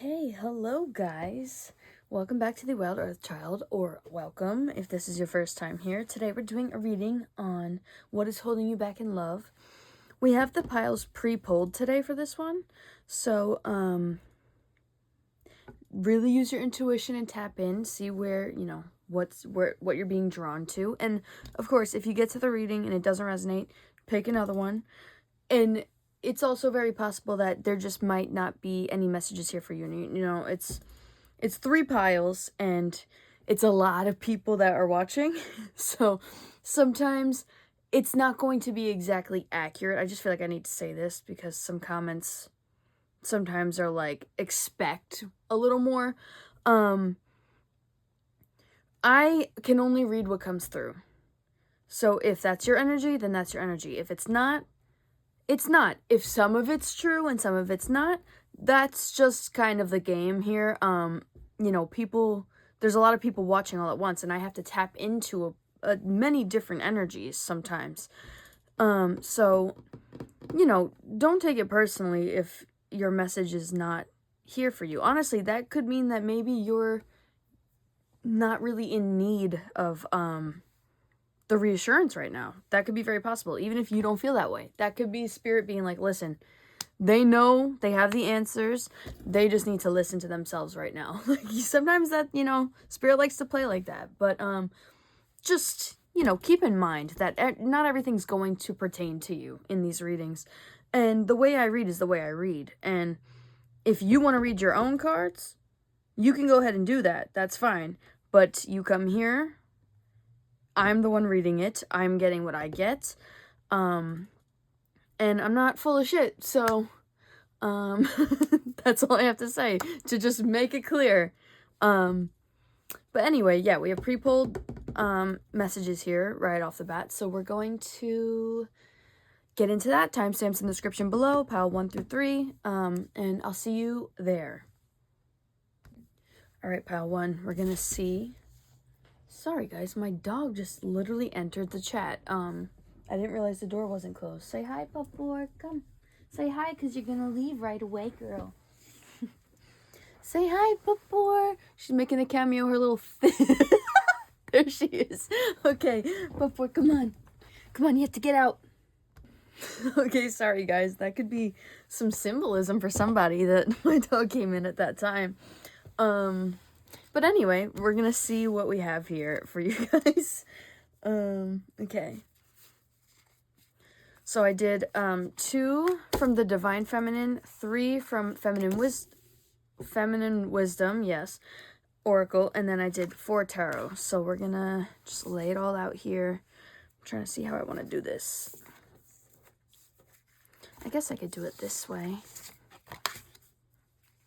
Okay, hello guys. Welcome back to the Wild Earth Child, or welcome if this is your first time here. Today we're doing a reading on what is holding you back in love. We have the piles pre-pulled today for this one. So, really use your intuition and tap in, see where, what you're being drawn to. And of course, if you get to the reading and it doesn't resonate, pick another one. And it's also very possible that there just might not be any messages here for you. And it's 3 piles and it's a lot of people that are watching. So sometimes it's not going to be exactly accurate. I just feel like I need to say this because some comments sometimes are like, expect a little more. I can only read what comes through. So if that's your energy, then that's your energy. If it's not, it's not. If some of it's true and some of it's not, that's just kind of the game here. People, there's a lot of people watching all at once, and I have to tap into many different energies sometimes. So, don't take it personally if your message is not here for you. Honestly, that could mean that maybe you're not really in need of, the reassurance right now. That could be very possible, even if you don't feel that way. That could be spirit being like, listen, they know, they have the answers, they just need to listen to themselves right now. Like, sometimes that, spirit likes to play like that. But just, keep in mind that not everything's going to pertain to you in these readings. And the way I read is the way I read. And if you want to read your own cards, you can go ahead and do that. That's fine. But you come here, I'm the one reading it. I'm getting what I get. And I'm not full of shit. So, that's all I have to say to just make it clear. But anyway, yeah, we have pre-pulled messages here right off the bat. So we're going to get into that. Timestamps in the description below, pile 1 through 3. And I'll see you there. All right, pile 1, we're going to see. Sorry, guys, my dog just literally entered the chat. I didn't realize the door wasn't closed. Say hi, Pupor. Come. Say hi, because you're going to leave right away, girl. Say hi, Pupor. She's making a cameo, her little There she is. Okay, Pupor, come on. Come on, you have to get out. Okay, sorry, guys. That could be some symbolism for somebody that my dog came in at that time. But anyway, we're gonna see what we have here for you guys. Okay. So I did 2 from the Divine Feminine, 3 from Feminine Wisdom, yes, Oracle, and then I did 4 Tarot. So we're gonna just lay it all out here. I'm trying to see how I want to do this. I guess I could do it this way.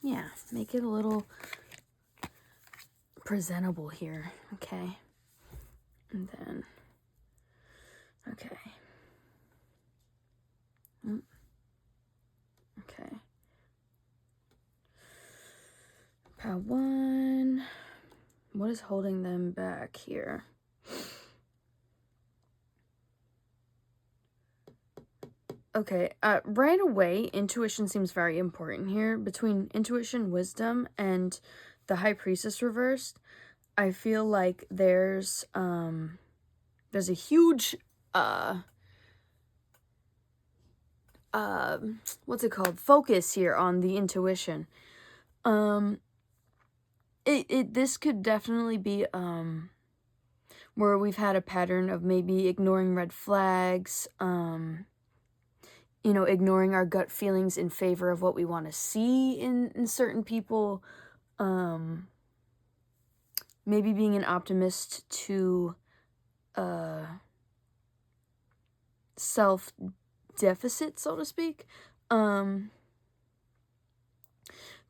Yeah, make it a little presentable here. Okay. And then, okay. Okay. Pile 1. What is holding them back here? Okay, right away, intuition seems very important here. Between intuition, wisdom, and the High Priestess reversed, I feel like there's a huge, what's it called? Focus here on the intuition. This could definitely be, where we've had a pattern of maybe ignoring red flags, ignoring our gut feelings in favor of what we want to see in certain people. Maybe being an optimist to self-deficit, so to speak. And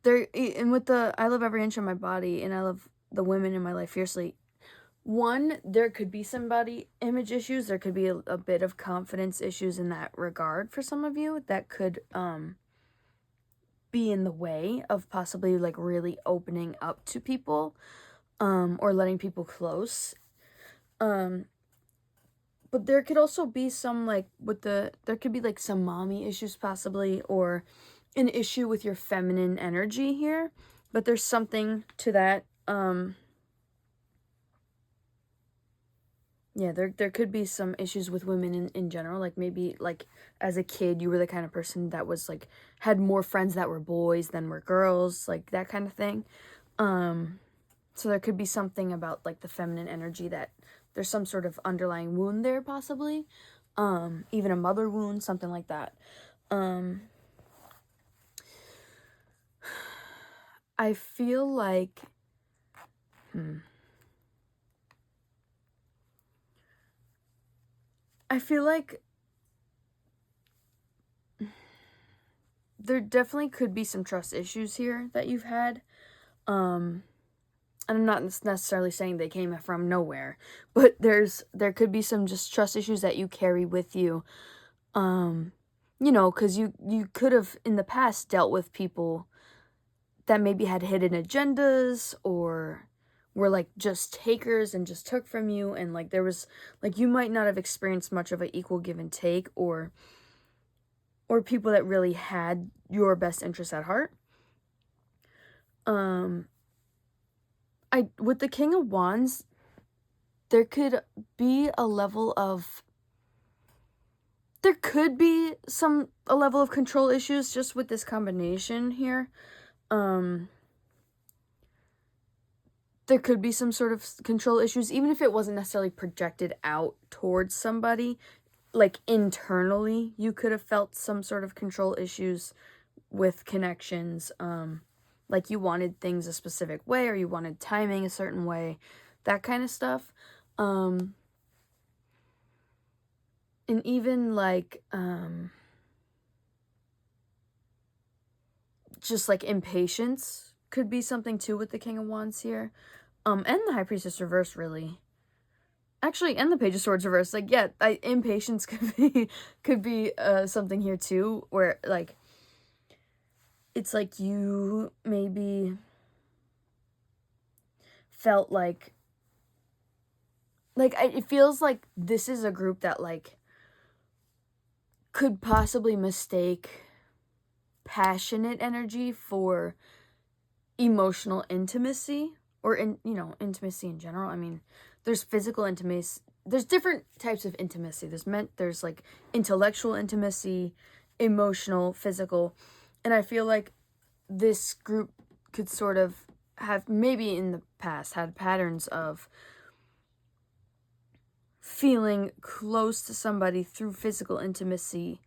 with the I love every inch of my body and I love the women in my life fiercely. One, there could be some body image issues. There could be a bit of confidence issues in that regard for some of you that could be in the way of possibly like really opening up to people or letting people close. But there could also be some like there could be like some mommy issues possibly, or an issue with your feminine energy here. but there's something to that. Yeah, there could be some issues with women in general. Like, maybe, like, as a kid, you were the kind of person that was, like, had more friends that were boys than were girls, like, that kind of thing. So there could be something about, like, the feminine energy that there's some sort of underlying wound there, possibly. Even a mother wound, something like that. I feel like... I feel like there definitely could be some trust issues here that you've had. And I'm not necessarily saying they came from nowhere, but there could be some just trust issues that you carry with you. You know, because you could have in the past dealt with people that maybe had hidden agendas, or were, like, just takers and just took from you, and, like, there was, like, you might not have experienced much of an equal give and take, or people that really had your best interests at heart. With the King of Wands, there could be a level of a level of control issues just with this combination here. There could be some sort of control issues, even if it wasn't necessarily projected out towards somebody. Like, internally, you could have felt some sort of control issues with connections. Like, you wanted things a specific way, or you wanted timing a certain way, that kind of stuff. And even, like, just, like, impatience could be something too with the King of Wands here. And the High Priestess reverse, really. Actually, and the Page of Swords reverse. Like, yeah, impatience could be something here too, where, like, it's like you maybe felt like it feels like this is a group that, like, could possibly mistake passionate energy for emotional intimacy, or intimacy in general. I mean, there's physical intimacy, there's different types of intimacy. There's like intellectual intimacy, emotional, physical, and I feel like this group could sort of have, maybe in the past, had patterns of feeling close to somebody through physical intimacy,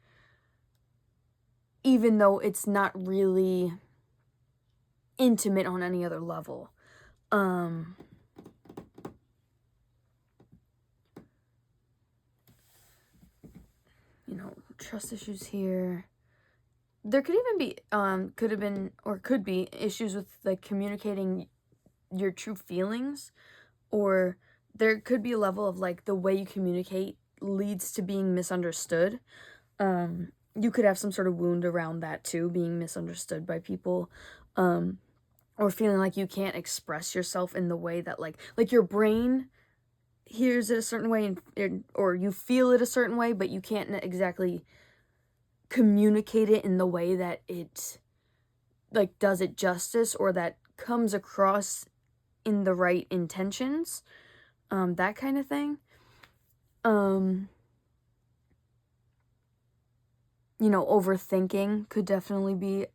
even though it's not really intimate on any other level. Trust issues here. There could even be, could be issues with, like, communicating your true feelings, or there could be a level of, like, the way you communicate leads to being misunderstood. You could have some sort of wound around that too, being misunderstood by people, or feeling like you can't express yourself in the way that, like your brain hears it a certain way, or you feel it a certain way, but you can't exactly communicate it in the way that it, like, does it justice, or that comes across in the right intentions, that kind of thing. Overthinking could definitely be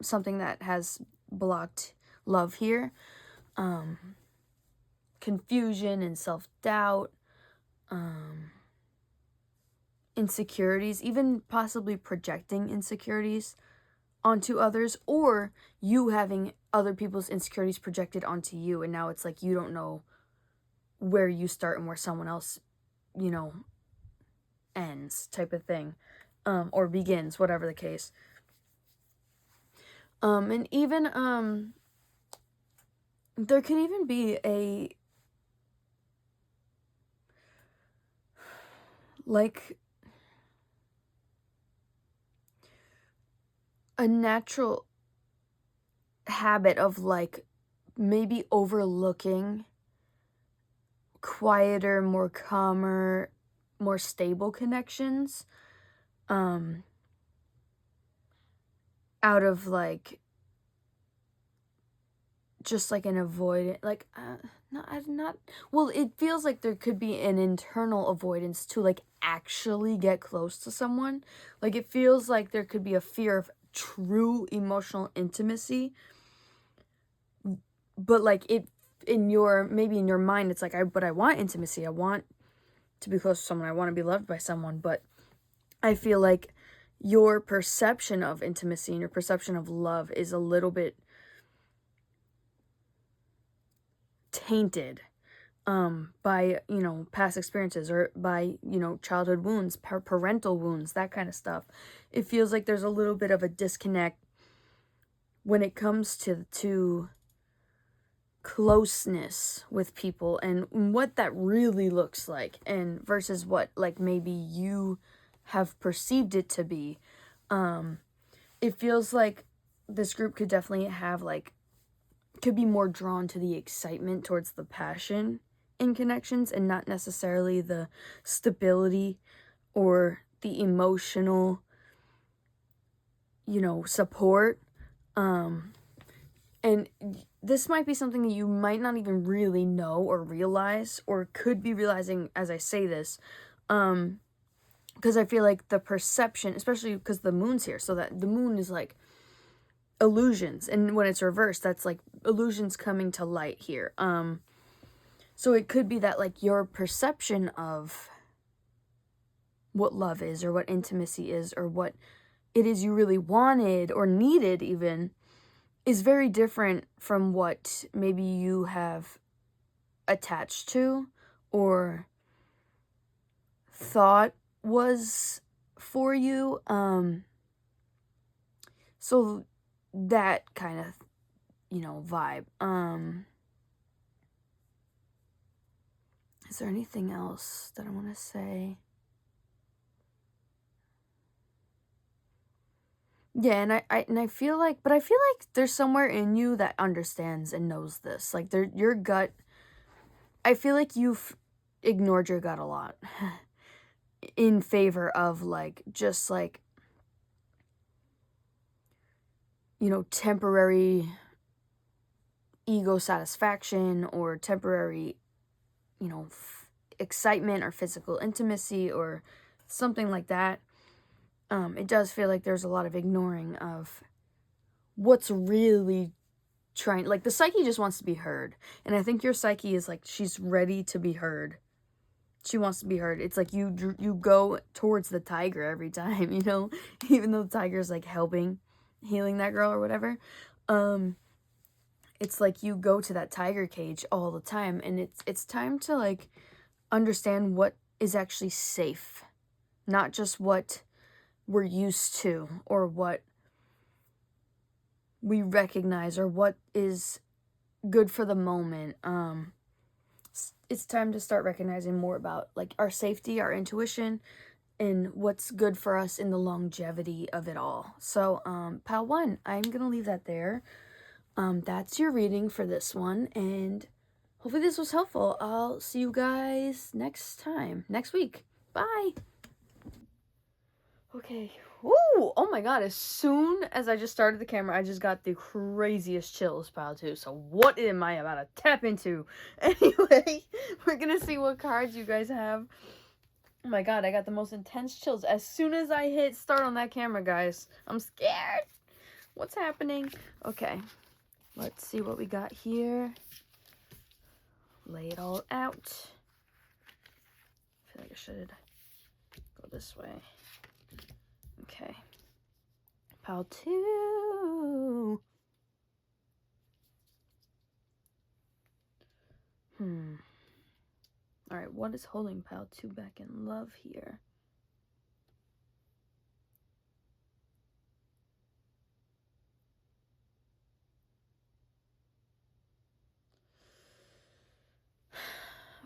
something that has blocked love here. Confusion and self-doubt, insecurities, even possibly projecting insecurities onto others, or you having other people's insecurities projected onto you, and now it's like you don't know where you start and where someone else, ends, type of thing, or begins, whatever the case. And even, there can even be a natural habit of, like, maybe overlooking quieter, more calmer, more stable connections, out of, like, just like an avoidance, like, not, well, it feels like there could be an internal avoidance to, like, actually get close to someone. Like, it feels like there could be a fear of true emotional intimacy, but, like, maybe in your mind, it's like, but I want intimacy, I want to be close to someone, I want to be loved by someone, but I feel like your perception of intimacy and your perception of love is a little bit tainted by, past experiences, or by, childhood wounds, parental wounds, that kind of stuff. It feels like there's a little bit of a disconnect when it comes to closeness with people and what that really looks like, and versus what, like, maybe you have perceived it to be. It feels like this group could definitely have, like, could be more drawn to the excitement towards the passion in connections, and not necessarily the stability or the emotional, support. And this might be something that you might not even really know or realize, or could be realizing as I say this, because I feel like the perception, especially because the moon's here, so that the moon is like illusions, and when it's reversed, that's like illusions coming to light here. So it could be that, like, your perception of what love is, or what intimacy is, or what it is you really wanted or needed even, is very different from what maybe you have attached to or thought was for you. So that kind of, vibe. Is there anything else that I want to say? Yeah, and I feel like, but I feel like there's somewhere in you that understands and knows this. Like, your gut, I feel like you've ignored your gut a lot in favor of, like, just like, temporary ego satisfaction, or temporary, excitement or physical intimacy or something like that. It does feel like there's a lot of ignoring of what's really trying, like, the psyche just wants to be heard. And I think your psyche is like, she's ready to be heard. She wants to be heard. It's like you go towards the tiger every time, even though the tiger's like healing that girl or whatever. It's like you go to that tiger cage all the time, and it's time to, like, understand what is actually safe, not just what we're used to, or what we recognize, or what is good for the moment. It's time to start recognizing more about, like, our safety, our intuition, and what's good for us in the longevity of it all. So, Pal 1, I'm gonna leave that there. That's your reading for this one, and hopefully this was helpful. I'll see you guys next week. Bye! Okay. Woo! Oh my god, as soon as I just started the camera, I just got the craziest chills, Pile 2. So what am I about to tap into? Anyway, we're gonna see what cards you guys have. Oh my god, I got the most intense chills as soon as I hit start on that camera, guys. I'm scared. What's happening? Okay. Let's see what we got here. Lay it all out. I feel like I should go this way. Okay. Pile 2. Alright, what is holding Pile 2 back in love here?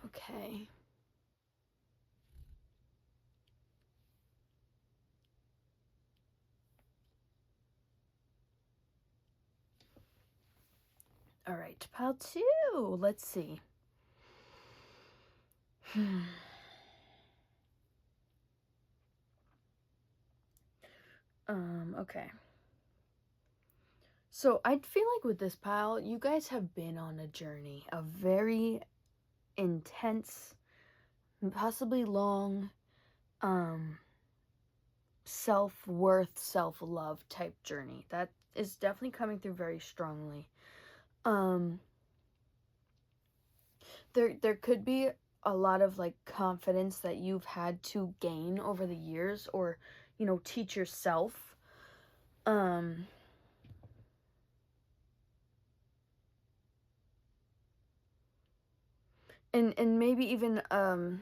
Okay. Alright, Pile 2. Let's see. Okay. So I feel like with this pile, you guys have been on a journey, a very intense, possibly long, self-worth, self-love type journey. That is definitely coming through very strongly. There could be a lot of like confidence that you've had to gain over the years, or teach yourself. And maybe even a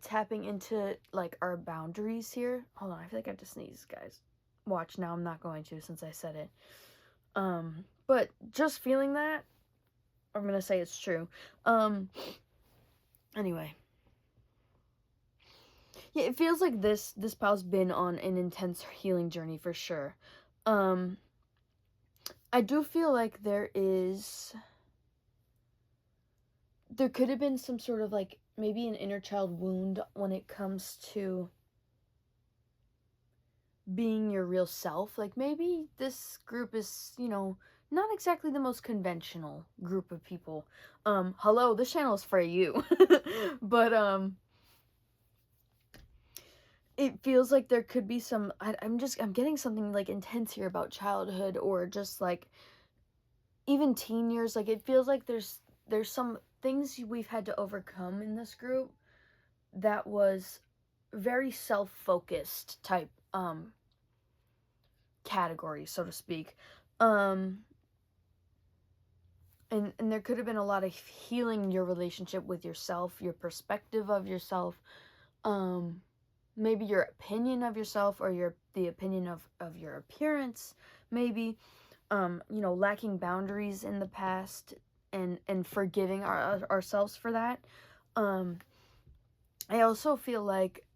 tapping into like our boundaries here. Hold on, I feel like I have to sneeze, guys. Watch, now I'm not going to, since I said it. But just feeling that, I'm gonna say it's true. Anyway. Yeah, it feels like this pal's been on an intense healing journey for sure. I do feel like there could have been some sort of like maybe an inner child wound when it comes to being your real self. Like maybe this group is, not exactly the most conventional group of people. Hello, this channel is for you. But it feels like there could be some, I'm getting something like intense here about childhood, or just like even teen years. Like it feels like there's some things we've had to overcome in this group that was very self-focused type category, so to speak. And there could have been a lot of healing your relationship with yourself, your perspective of yourself, maybe your opinion of yourself, or the opinion of your appearance, maybe, lacking boundaries in the past, and forgiving ourselves for that. I also feel like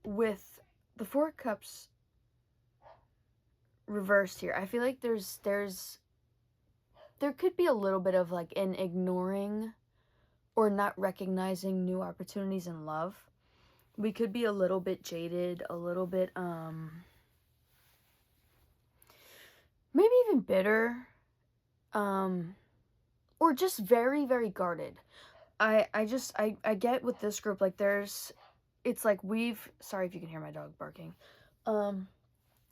with the Four of Cups reversed here, I feel like there could be a little bit of like an ignoring or not recognizing new opportunities in love. We could be a little bit jaded, a little bit maybe even bitter, or just very, very guarded. I get with this group, like it's like sorry if you can hear my dog barking.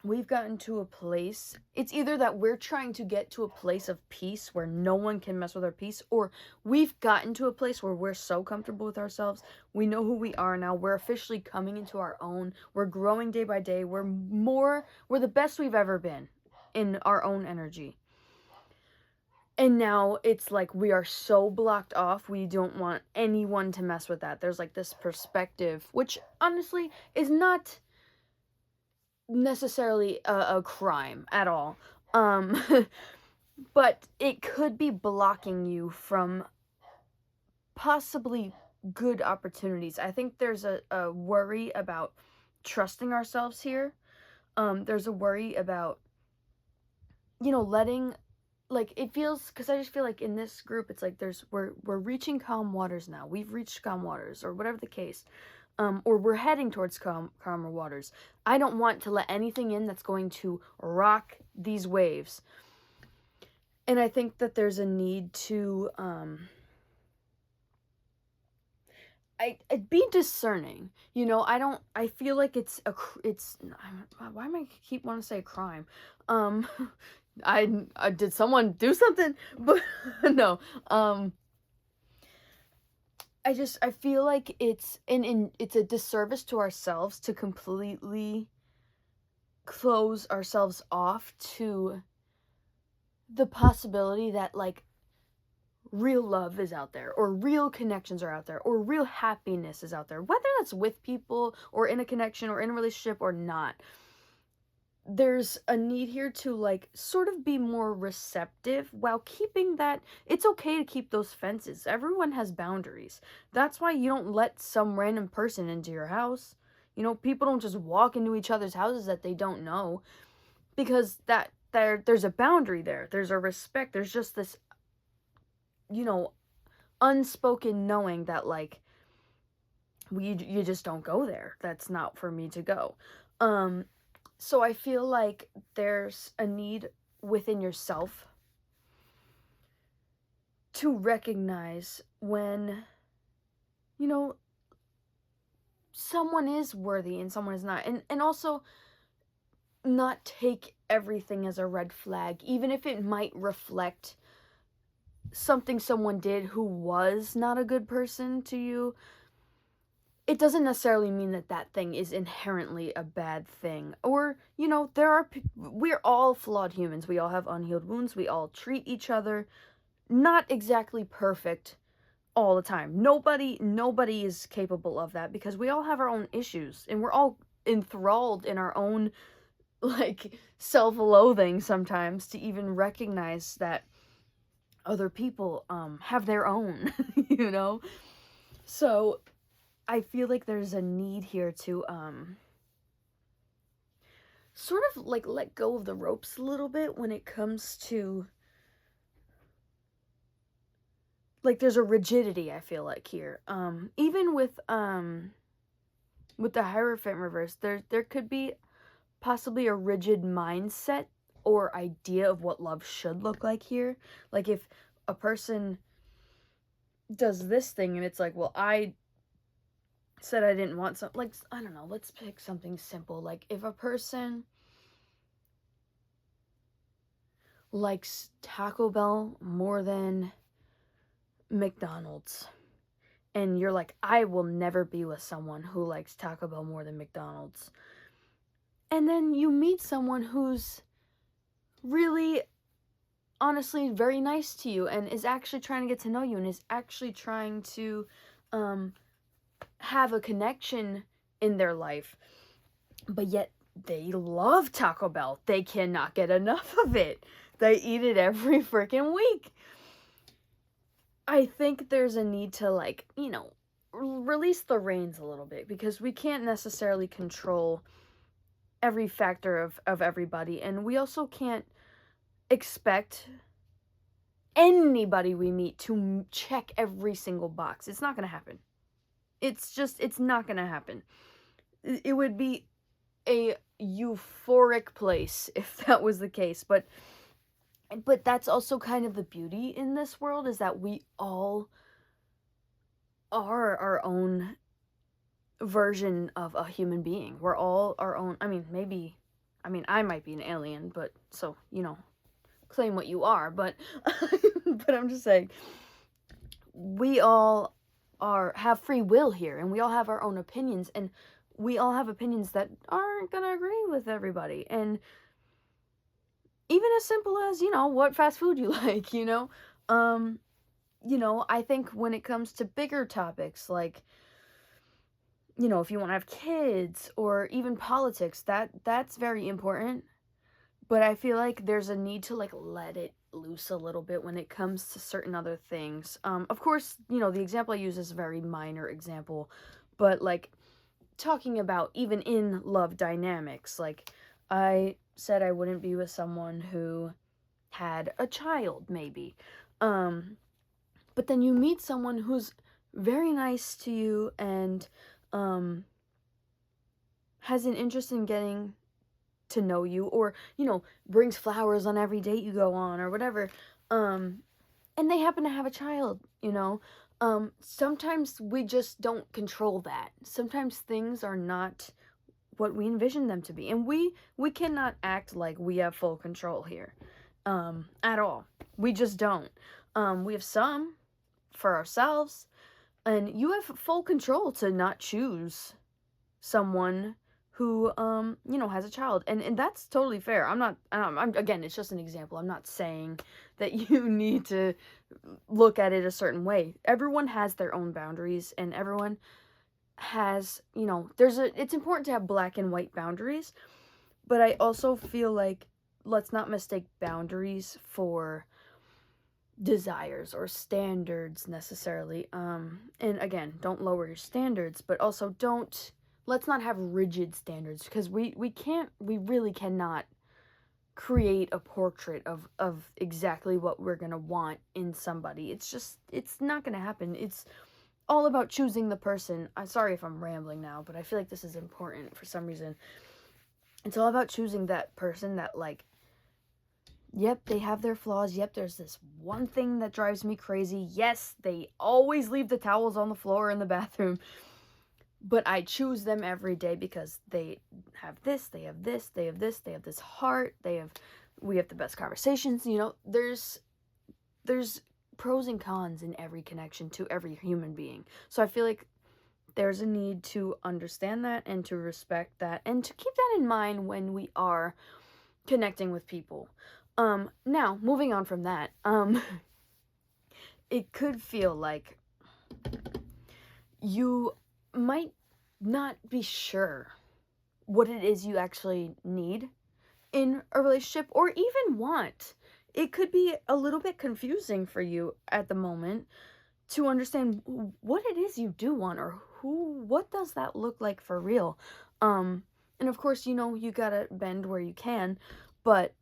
We've gotten to a place, it's either that we're trying to get to a place of peace where no one can mess with our peace, or we've gotten to a place where we're so comfortable with ourselves, we know who we are now, we're officially coming into our own, we're growing day by day, we're the best we've ever been in our own energy. And now it's like we are so blocked off, we don't want anyone to mess with that. There's like this perspective, which honestly is not necessarily a crime at all. But it could be blocking you from possibly good opportunities. I think there's a worry about trusting ourselves here. There's a worry about, letting, like, it feels, because I just feel like in this group, it's like we're reaching calm waters now. We've reached calm waters, or whatever the case. Or we're heading towards calmer waters. I don't want to let anything in that's going to rock these waves. And I think that there's a need to be discerning. I feel like why am I keep wanting to say a crime? Did someone do something? But no. I feel like it's a disservice to ourselves to completely close ourselves off to the possibility that like real love is out there, or real connections are out there, or real happiness is out there, whether that's with people or in a connection or in a relationship or not. There's a need here to like sort of be more receptive while keeping that. It's okay to keep those fences. Everyone has boundaries. That's why you don't let some random person into your house. People don't just walk into each other's houses that they don't know, because there's a boundary there. There's a respect. There's just this, unspoken knowing that like you just don't go there. That's not for me to go. So I feel like there's a need within yourself to recognize when, you know, someone is worthy and someone is not. And also not take everything as a red flag, even if it might reflect something someone did who was not a good person to you. It doesn't necessarily mean that that thing is inherently a bad thing. Or, we're all flawed humans. We all have unhealed wounds. We all treat each other not exactly perfect all the time. Nobody is capable of that, because we all have our own issues, and we're all enthralled in our own, like, self-loathing sometimes to even recognize that other people have their own, you know? So I feel like there's a need here to sort of like let go of the ropes a little bit when it comes to, like, there's a rigidity, I feel like, here. Even with the Hierophant reverse, there could be possibly a rigid mindset or idea of what love should look like here. Like, if a person does this thing and it's like, well, I said I didn't want something, like, I don't know, let's pick something simple. Like, if a person likes Taco Bell more than McDonald's, and you're like, I will never be with someone who likes Taco Bell more than McDonald's. And then you meet someone who's really, honestly, very nice to you and is actually trying to get to know you and is actually trying to have a connection in their life. But yet they love Taco Bell. They cannot get enough of it. They eat it every freaking week. I think there's a need to, like, release the reins a little bit, because we can't necessarily control every factor of everybody, and we also can't expect anybody we meet to check every single box. It's not going to happen. It's not going to happen. It would be a euphoric place if that was the case, but that's also kind of the beauty in this world, is that we all are our own version of a human being. We're all our own. I might be an alien, but so, claim what you are, but but I'm just saying, we all have free will here, and we all have our own opinions, and we all have opinions that aren't gonna agree with everybody. And even as simple as, what fast food you like, I think when it comes to bigger topics, like, if you want to have kids, or even politics, that's very important. But I feel like there's a need to, like, let it loose a little bit when it comes to certain other things. Of course, the example I use is a very minor example, but, like, talking about even in love dynamics, like, I said I wouldn't be with someone who had a child, maybe. But then you meet someone who's very nice to you and has an interest in getting to know you, or, brings flowers on every date you go on, or whatever. And they happen to have a child, sometimes we just don't control that. Sometimes things are not what we envision them to be, and we cannot act like we have full control here, at all. We just don't. We have some for ourselves, and you have full control to not choose someone who has a child, and that's totally fair. I'm again, it's just an example. I'm not saying that you need to look at it a certain way. Everyone has their own boundaries, and everyone has, it's important to have black and white boundaries, but I also feel like, let's not mistake boundaries for desires or standards necessarily. And again, don't lower your standards, but also let's not have rigid standards, because we really cannot create a portrait of exactly what we're gonna want in somebody. It's not gonna happen. It's all about choosing the person. I'm sorry if I'm rambling now, but I feel like this is important for some reason. It's all about choosing that person that, like, yep, they have their flaws. Yep, there's this one thing that drives me crazy. Yes, they always leave the towels on the floor in the bathroom. But I choose them every day because they have this, they have this, they have this, they have this heart, we have the best conversations. You know, there's pros and cons in every connection to every human being. So I feel like there's a need to understand that and to respect that and to keep that in mind when we are connecting with people. Now, moving on from that, it could feel like you might not be sure what it is you actually need in a relationship or even want. It could be a little bit confusing for you at the moment to understand what it is you do want or what does that look like for real. And of course, you know, you gotta bend where you can, but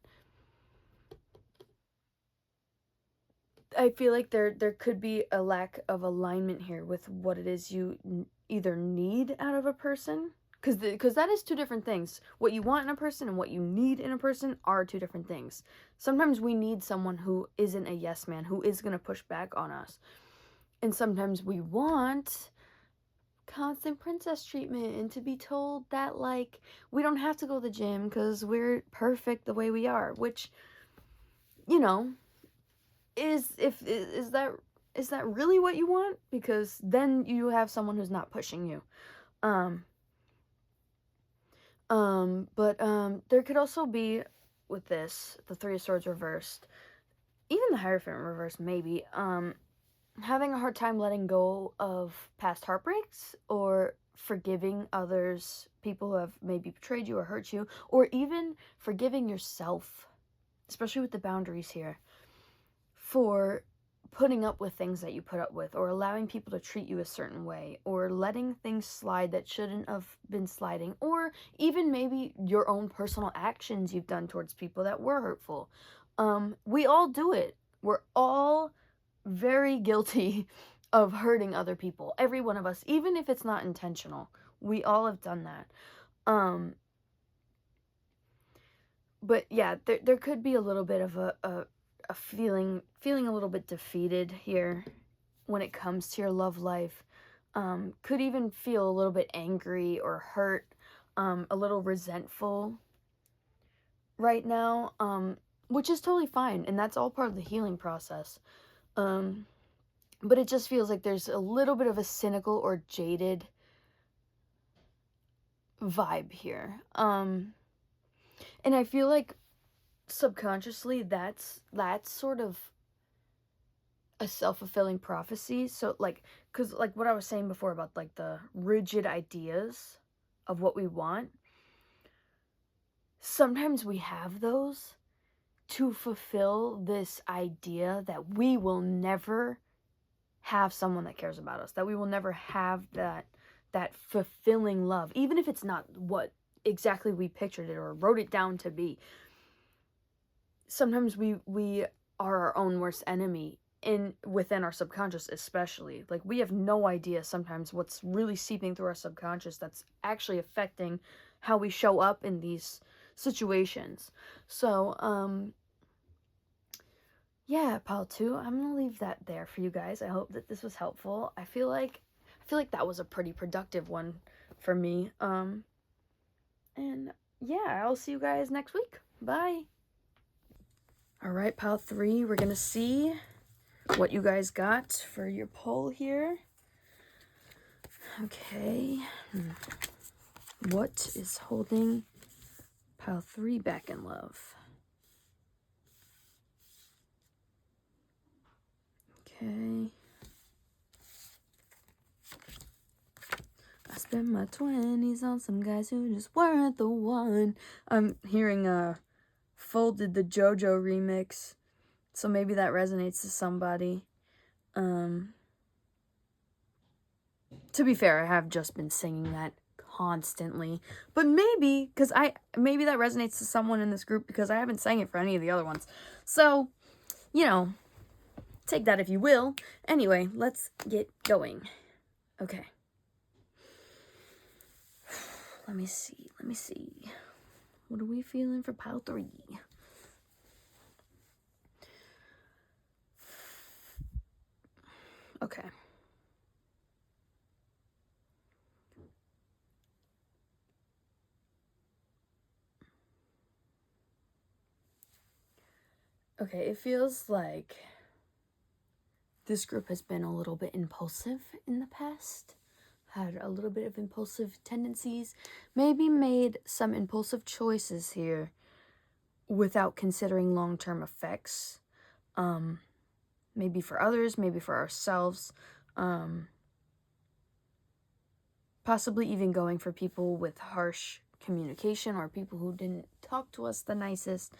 I feel like there could be a lack of alignment here with what it is you either need out of a person, because that is two different things. What you want in a person and what you need in a person are two different things. Sometimes we need someone who isn't a yes man, who is going to push back on us. And sometimes we want constant princess treatment and to be told that, like, we don't have to go to the gym because we're perfect the way we are, which, you know, is that really what you want? Because then you have someone who's not pushing you. There could also be, with this, the Three of Swords reversed, even the Hierophant reversed, maybe, having a hard time letting go of past heartbreaks or forgiving others, people who have maybe betrayed you or hurt you, or even forgiving yourself, especially with the boundaries here, for putting up with things that you put up with, or allowing people to treat you a certain way, or letting things slide that shouldn't have been sliding, or even maybe your own personal actions you've done towards people that were hurtful. We all do it. We're all very guilty of hurting other people. Every one of us, even if it's not intentional. We all have done that. But yeah, there could be a little bit of a feeling a little bit defeated here when it comes to your love life. Could even feel a little bit angry or hurt, a little resentful right now, which is totally fine, and that's all part of the healing process. But it just feels like there's a little bit of a cynical or jaded vibe here. And I feel like subconsciously that's sort of a self-fulfilling prophecy. So, like, because, like, what I was saying before about, like, the rigid ideas of what we want, sometimes we have those to fulfill this idea that we will never have someone that cares about us, that we will never have that fulfilling love, even if it's not what exactly we pictured it or wrote it down to be. Sometimes we are our own worst enemy within our subconscious, especially. Like, we have no idea sometimes what's really seeping through our subconscious that's actually affecting how we show up in these situations. So yeah, pile 2, I'm gonna leave that there for you guys. I hope that this was helpful. I feel like that was a pretty productive one for me. And yeah, I'll see you guys next week. Bye. All right, pile 3, we're gonna see what you guys got for your poll here. Okay. What is holding pile 3 back in love? Okay. I spent my 20s on some guys who just weren't the one. I'm hearing Folded the JoJo remix, so maybe that resonates to somebody. To be fair, I have just been singing that constantly, but maybe that resonates to someone in this group because I haven't sang it for any of the other ones. So, you know, take that if you will. Anyway, let's get going. Okay. Let me see. What are we feeling for pile 3? Okay. Okay, it feels like this group has been a little bit impulsive in the past, had a little bit of impulsive tendencies, maybe made some impulsive choices here without considering long-term effects. Maybe for others, maybe for ourselves. Possibly even going for people with harsh communication or people who didn't talk to us the nicest.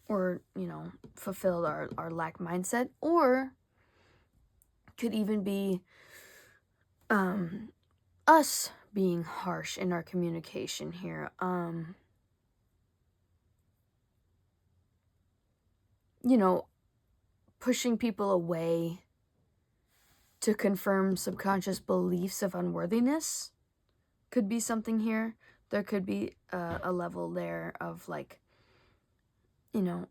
Or, fulfilled our lack mindset, or could even be us being harsh in our communication here. Pushing people away to confirm subconscious beliefs of unworthiness could be something here. There could be a level there of like,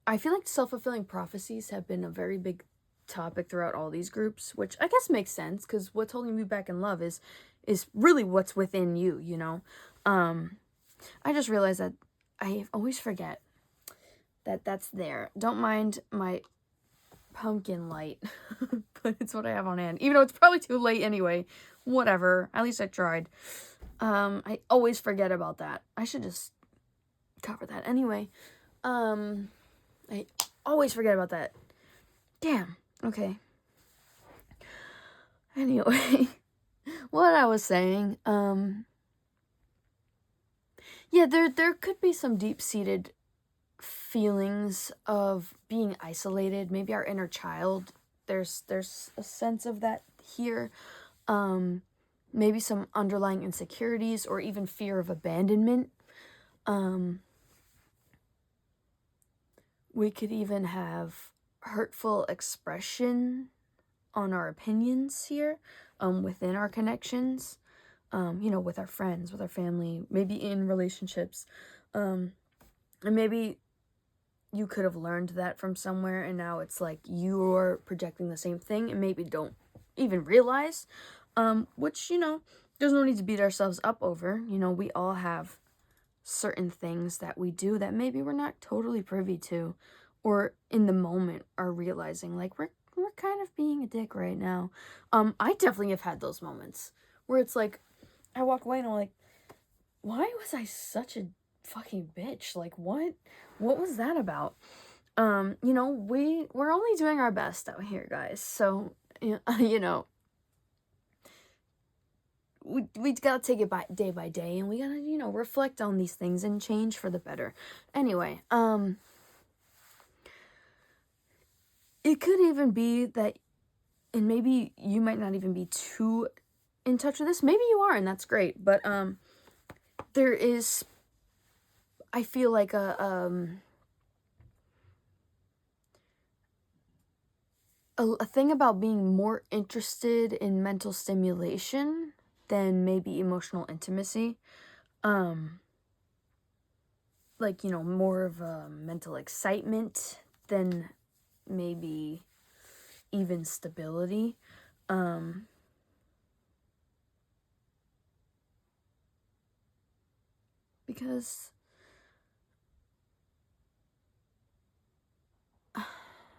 I feel like self-fulfilling prophecies have been a very big topic throughout all these groups, which I guess makes sense because what's holding you back in love is really what's within you, I just realized that I always forget that that's there. Don't mind my pumpkin light, but it's what I have on hand, even though it's probably too late anyway. Whatever, at least I tried. I always forget about that. I should just cover that anyway. I always forget about that. Damn. Okay. Anyway, what I was saying, yeah, there could be some deep-seated feelings of being isolated. Maybe our inner child. There's a sense of that here. Maybe some underlying insecurities or even fear of abandonment. We could even have hurtful expression on our opinions here, within our connections, with our friends, with our family, maybe in relationships. And maybe you could have learned that from somewhere and now it's like you're projecting the same thing and maybe don't even realize, which, there's no need to beat ourselves up over. We all have certain things that we do that maybe we're not totally privy to, or in the moment are realizing like we're kind of being a dick right now. I definitely have had those moments where it's like I walk away and I'm like, why was I such a fucking bitch? Like what was that about? We're only doing our best out here, guys. So we gotta take it by day, and we gotta, reflect on these things and change for the better. Anyway, it could even be that, and maybe you might not even be too in touch with this. Maybe you are, and that's great. But there is, I feel like a thing about being more interested in mental stimulation than maybe emotional intimacy. Like, more of a mental excitement than maybe even stability. Because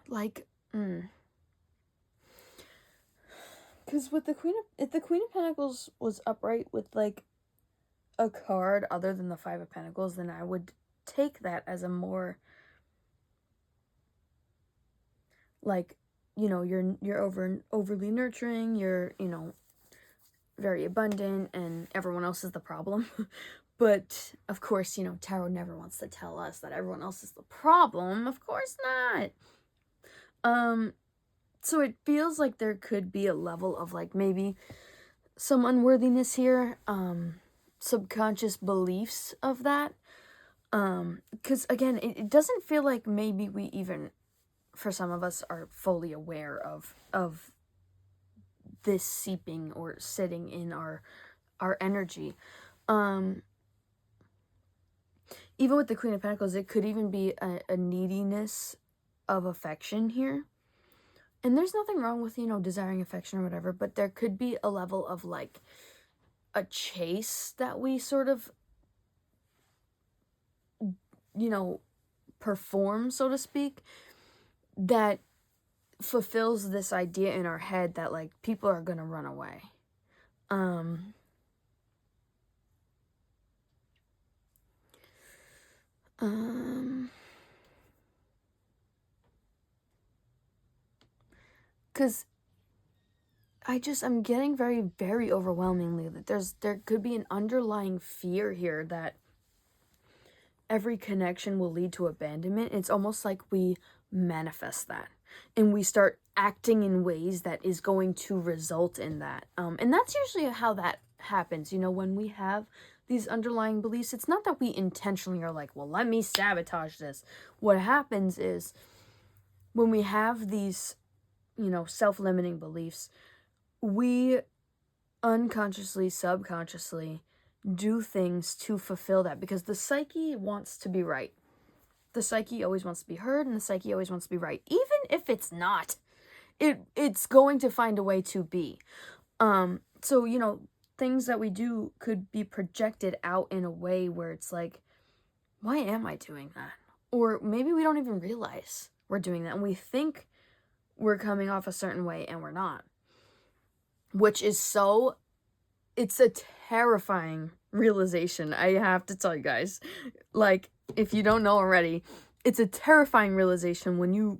like, because with if the Queen of Pentacles was upright with like a card other than the Five of Pentacles, then I would take that as a more like, you're overly nurturing, you're, very abundant, and everyone else is the problem. But of course, tarot never wants to tell us that everyone else is the problem. Of course not. So it feels like there could be a level of like maybe some unworthiness here, subconscious beliefs of that. Because again, it doesn't feel like maybe we even, for some of us, are fully aware of this seeping or sitting in our energy. even with the Queen of Pentacles, it could even be a neediness of affection here. And there's nothing wrong with, desiring affection or whatever, but there could be a level of, like, a chase that we sort of, perform, so to speak, that fulfills this idea in our head that, like, people are gonna run away. Because I'm getting very, very overwhelmingly that there could be an underlying fear here that every connection will lead to abandonment. It's almost like we manifest that and we start acting in ways that is going to result in that. And that's usually how that happens. When we have these underlying beliefs, it's not that we intentionally are like, well, let me sabotage this. What happens is when we have these, self-limiting beliefs, we unconsciously, subconsciously do things to fulfill that, because the psyche wants to be right. The psyche always wants to be heard, and the psyche always wants to be right. Even if it's not, it's going to find a way to be. So, things that we do could be projected out in a way where it's like, why am I doing that? Or maybe we don't even realize we're doing that, and we think we're coming off a certain way, and we're not. Which is it's a terrifying realization, I have to tell you guys. Like, if you don't know already, it's a terrifying realization when you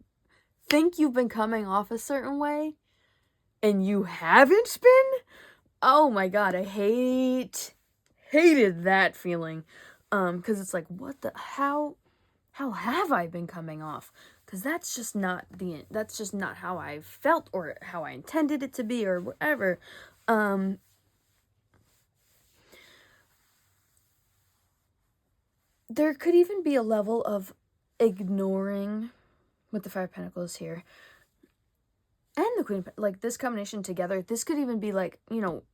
think you've been coming off a certain way and you haven't been. Oh my god, I hated that feeling. Because it's like, how have I been coming off? Because that's just not how I felt or how I intended it to be or whatever. There could even be a level of ignoring with the Five of Pentacles here and the Queen, like this combination together. This could even be like,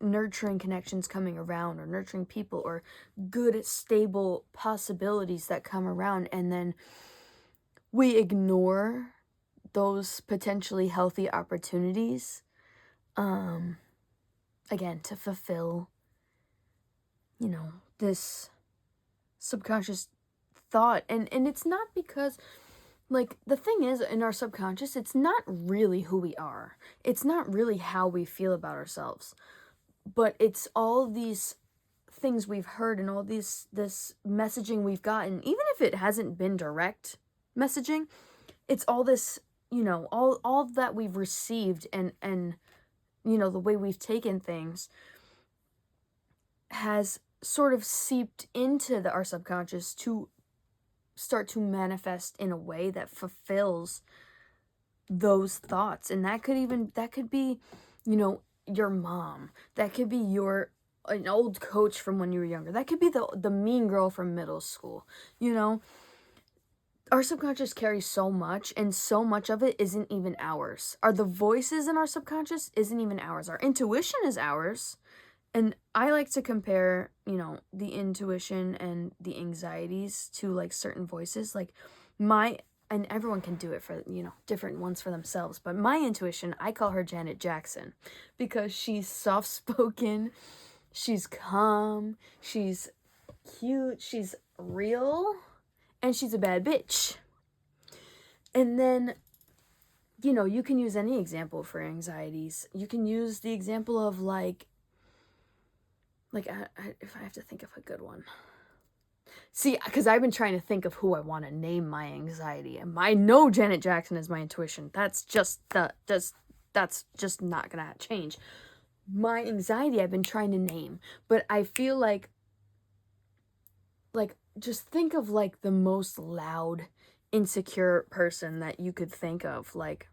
nurturing connections coming around, or nurturing people, or good, stable possibilities that come around, and then we ignore those potentially healthy opportunities, again, to fulfill, this subconscious thought. And it's not because, like, the thing is, in our subconscious, it's not really who we are. It's not really how we feel about ourselves. But it's all these things we've heard and all this messaging we've gotten, even if it hasn't been direct messaging, it's all this, all that we've received, and the way we've taken things has sort of seeped into our subconscious to start to manifest in a way that fulfills those thoughts. And that could be, your mom. That could be an old coach from when you were younger. That could be the mean girl from middle school. Our subconscious carries so much, and so much of it isn't even ours. The voices in our subconscious isn't even ours. Our intuition is ours. And I like to compare, the intuition and the anxieties to, like, certain voices. Like, and everyone can do it for, different ones for themselves. But my intuition, I call her Janet Jackson, because she's soft-spoken, she's calm, she's cute, she's real, and she's a bad bitch. And then, you can use any example for anxieties. You can use the example of, like, if I have to think of a good one. See, because I've been trying to think of who I want to name my anxiety. And I know Janet Jackson is my intuition. That's just that's just not going to change. My anxiety I've been trying to name. But I feel like, just think of, like, the most loud, insecure person that you could think of. Like,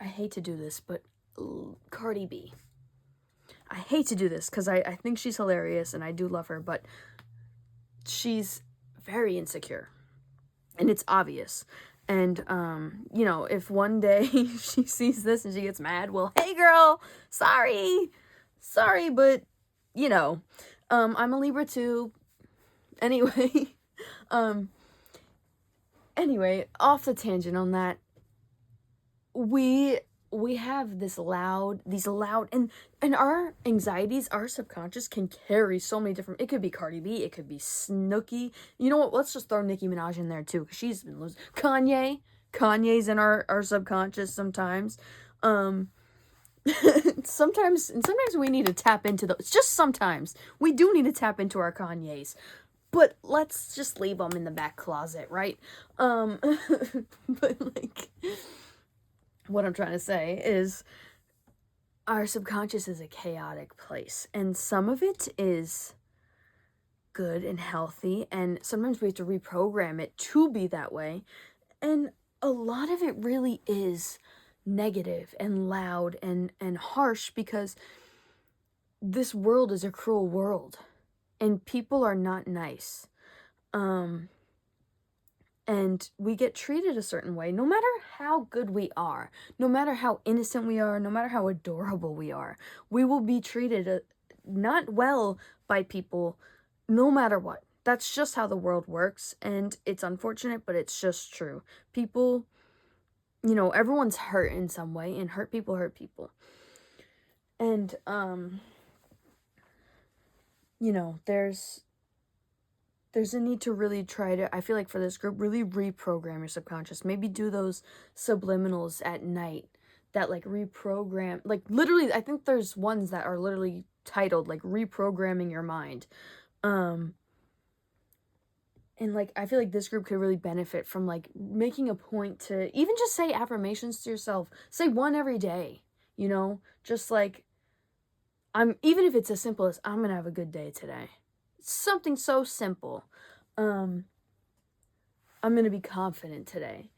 I hate to do this, but Cardi B. I hate to do this because I think she's hilarious and I do love her, but she's very insecure, and it's obvious. And, if one day she sees this and she gets mad, well, hey girl, sorry, but, I'm a Libra too. Anyway, anyway, off the tangent on that. We have these loud and our anxieties, our subconscious can carry so many different, it could be Cardi B, it could be Snooki, you know what, let's just throw Nicki Minaj in there too, because she's been losing. Kanye's in our subconscious sometimes. Sometimes we need to tap into those. Just sometimes we do need to tap into our Kanye's, but let's just leave them in the back closet, right? But like, what I'm trying to say is our subconscious is a chaotic place, and some of it is good and healthy, and sometimes we have to reprogram it to be that way, and a lot of it really is negative and loud and harsh, because this world is a cruel world and people are not nice. And we get treated a certain way, no matter how good we are, no matter how innocent we are, no matter how adorable we are. We will be treated not well by people, no matter what. That's just how the world works, and it's unfortunate, but it's just true. People, everyone's hurt in some way, and hurt people hurt people. And, there's a need to really try to, I feel like for this group, really reprogram your subconscious. Maybe do those subliminals at night that like reprogram, like literally, I think there's ones that are literally titled like reprogramming your mind. And like, I feel like this group could really benefit from like making a point to even just say affirmations to yourself. Say one every day, just like, even if it's as simple as, I'm gonna have a good day today. Something so simple. I'm gonna be confident today.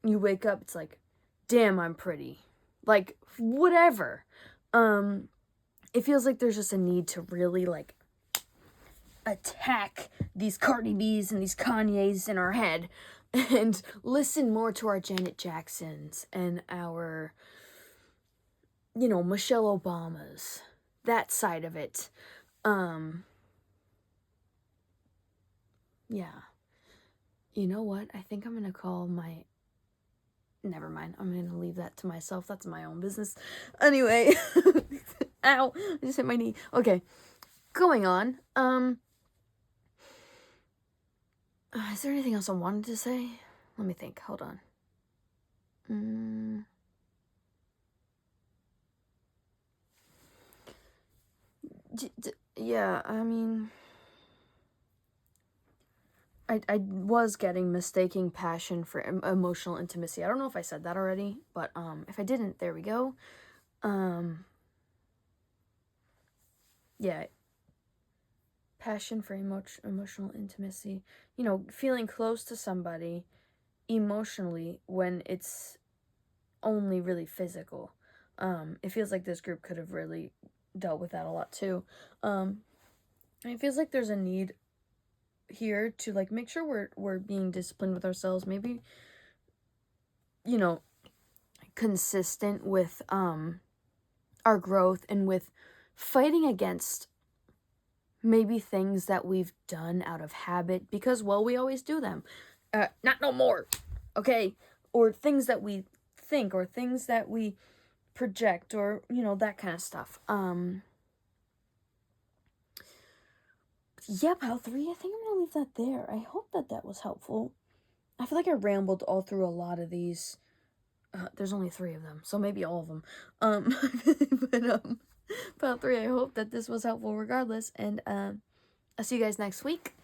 You wake up, it's like, damn, I'm pretty. Like, whatever. It feels like there's just a need to really, like, attack these Cardi B's and these Kanye's in our head and listen more to our Janet Jacksons and our, Michelle Obamas. That side of it. Yeah. You know what? I think I'm gonna call my... Never mind. I'm gonna leave that to myself. That's my own business. Anyway. Ow. I just hit my knee. Okay. Going on. Is there anything else I wanted to say? Let me think. Hold on. Yeah, I mean... I was getting mistaking passion for emotional intimacy. I don't know if I said that already, but if I didn't, there we go. Yeah. Passion for emotional intimacy. Feeling close to somebody emotionally when it's only really physical. It feels like this group could have really dealt with that a lot too. And it feels like there's a need here to like make sure we're being disciplined with ourselves, maybe consistent with our growth and with fighting against maybe things that we've done out of habit because, well, we always do them, not no more, okay, or things that we think or things that we project or that kind of stuff. Yeah, pile 3, I think I'm gonna leave that there. I hope that was helpful. I feel like I rambled all through a lot of these. There's only 3 of them, so maybe all of them. But pile 3, I hope that this was helpful regardless, and I'll see you guys next week.